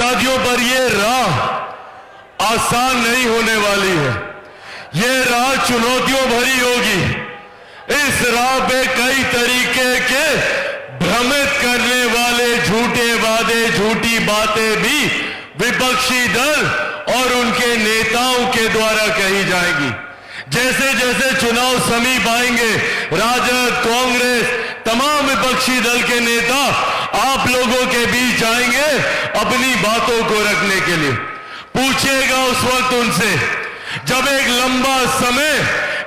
साथियों, पर ये राह आसान नहीं होने वाली है। ये राह चुनौतियों भरी होगी। इस राह पे कई तरीके के भ्रमित करने वाले झूठे वादे, झूठी बातें भी विपक्षी दल और उनके नेताओं के द्वारा कही जाएंगी। जैसे जैसे चुनाव समीप आएंगे, राजद, कांग्रेस, तमाम विपक्षी दल के नेता आप लोगों के बीच आएंगे अपनी बातों को रखने के लिए। पूछिएगा उस वक्त उनसे, जब एक लंबा समय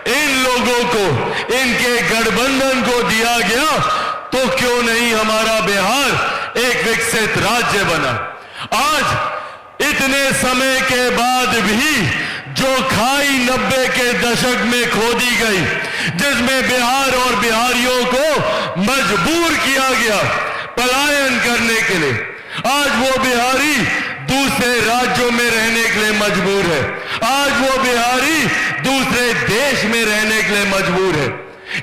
इन लोगों को, इनके गठबंधन को दिया गया, तो क्यों नहीं हमारा बिहार एक विकसित राज्य बना। आज इतने समय के बाद भी जो खाई 90 के दशक में खोदी गई, जिसमें बिहार और बिहारियों को मजबूर किया गया पलायन करने के लिए, आज वो बिहारी दूसरे राज्यों में रहने के लिए मजबूर है। आज वो बिहारी दूसरे देश में रहने के लिए मजबूर है।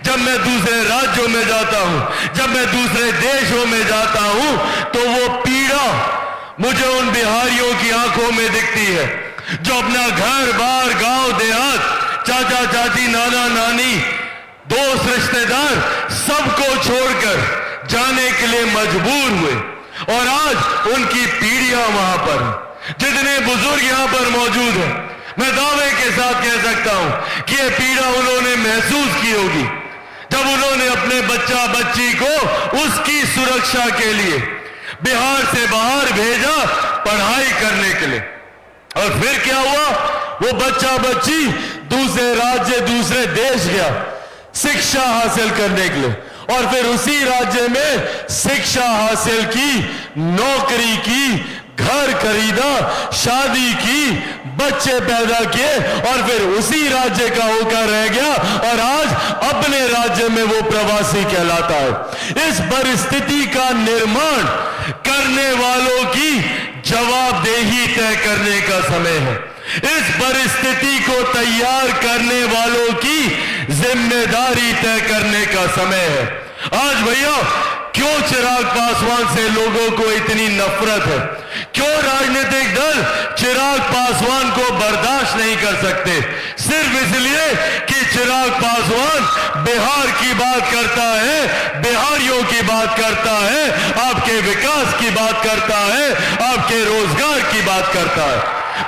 जब मैं दूसरे राज्यों में जाता हूं, जब मैं दूसरे देशों में जाता हूं, तो वो पीड़ा मुझे उन बिहारियों की आंखों में दिखती है जो अपना घर बार, गांव देहात, चाचा चाची, नाना नानी, दोस्त रिश्तेदार सबको छोड़कर जाने के लिए मजबूर हुए। और आज उनकी पीढ़ियां वहां पर, जितने बुजुर्ग यहां पर मौजूद हैं, मैं दावे के साथ कह सकता हूं कि यह पीड़ा उन्होंने महसूस की होगी जब उन्होंने अपने बच्चा बच्ची को उसकी सुरक्षा के लिए बिहार से बाहर भेजा पढ़ाई करने के लिए। और फिर क्या हुआ, वो बच्चा बच्ची दूसरे राज्य, दूसरे देश गया शिक्षा हासिल करने के लिए, और फिर उसी राज्य में शिक्षा हासिल की, नौकरी की, घर खरीदा, शादी की, बच्चे पैदा किए, और फिर उसी राज्य का होकर रह गया, और आज अपने राज्य में वो प्रवासी कहलाता है। इस परिस्थिति का निर्माण करने वालों की जवाबदेही तय करने का समय है। इस परिस्थिति को तैयार करने वालों की जिम्मेदारी तय करने का समय है। आज भैया, क्यों चिराग पासवान से लोगों को इतनी नफरत है? क्यों राजनीतिक दल चिराग पासवान को बर्दाश्त नहीं कर सकते? सिर्फ इसलिए कि चिराग पासवान बिहार की बात करता है, बिहारियों की बात करता है, आपके विकास की बात करता है, आपके रोजगार की बात करता है,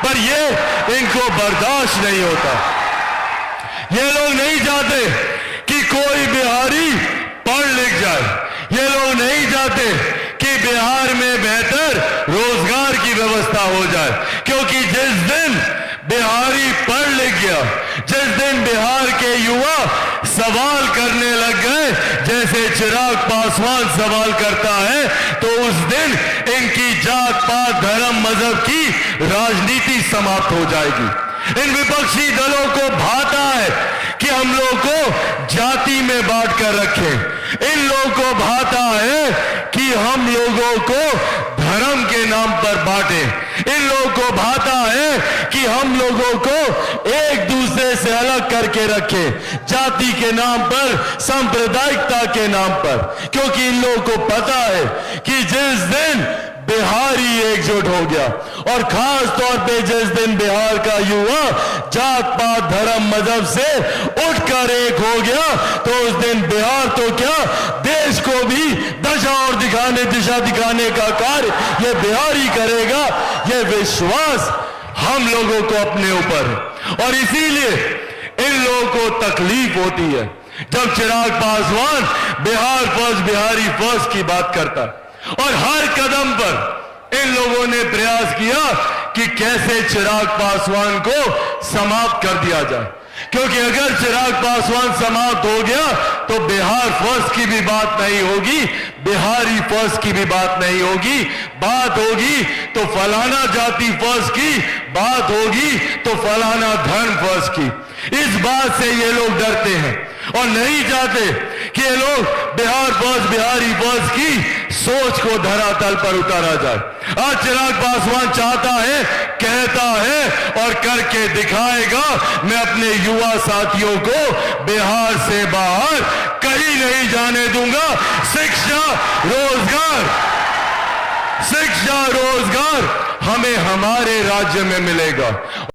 पर ये इनको बर्दाश्त नहीं होता। ये लोग नहीं चाहते कि कोई बिहारी पढ़ लिख जाए। ये लोग नहीं चाहते कि बिहार में बेहतर रोजगार की व्यवस्था हो जाए, क्योंकि जिस दिन बिहारी पढ़ लिख गया, जिस दिन बिहार के युवा सवाल करने लग गए जैसे चिराग पासवान सवाल करता है, तो उस दिन इनकी जात पात, धर्म, मजहब की राजनीति समाप्त हो जाएगी। इन विपक्षी दलों को भाता है कि हम लोग को जाति में बांट कर रखें। इन लोगों को भाता है कि हम लोगों को धर्म के नाम पर बांटें। इन लोगों को भाता है कि हम लोगों को एक दूसरे से अलग करके रखें, जाति के नाम पर, सांप्रदायिकता के नाम पर, क्योंकि इन लोगों को पता है कि जिस दिन बिहारी एकजुट हो गया, और खास तौर पे जिस दिन बिहार का युवा जात पात, धर्म, मजहब से उठकर एक हो गया, तो उस दिन बिहार तो क्या, देश को भी दिशा दिखाने का कार्य ये बिहारी करेगा। ये विश्वास हम लोगों को अपने ऊपर है, और इसीलिए इन लोगों को तकलीफ होती है जब चिराग पासवान बिहार फर्स्ट, बिहारी फर्स्ट की बात करता है। और हर कदम पर इन लोगों ने प्रयास किया कि कैसे चिराग पासवान को समाप्त कर दिया जाए, क्योंकि अगर चिराग पासवान समाप्त हो गया तो बिहार फर्स्ट की भी बात नहीं होगी, बिहारी फर्स्ट की भी बात नहीं होगी। बात होगी तो फलाना जाति फर्स्ट की, बात होगी तो फलाना धर्म फर्स्ट की। इस बात से ये लोग डरते हैं और नहीं चाहते कि ये लोग बिहार फर्स्ट, बिहारी फर्स्ट की सोच को धरातल पर उतारा जाए। आज चिराग पासवान चाहता है, कहता है और करके दिखाएगा, मैं अपने युवा साथियों को बिहार से बाहर कहीं नहीं जाने दूंगा। शिक्षा, रोजगार हमें हमारे राज्य में मिलेगा।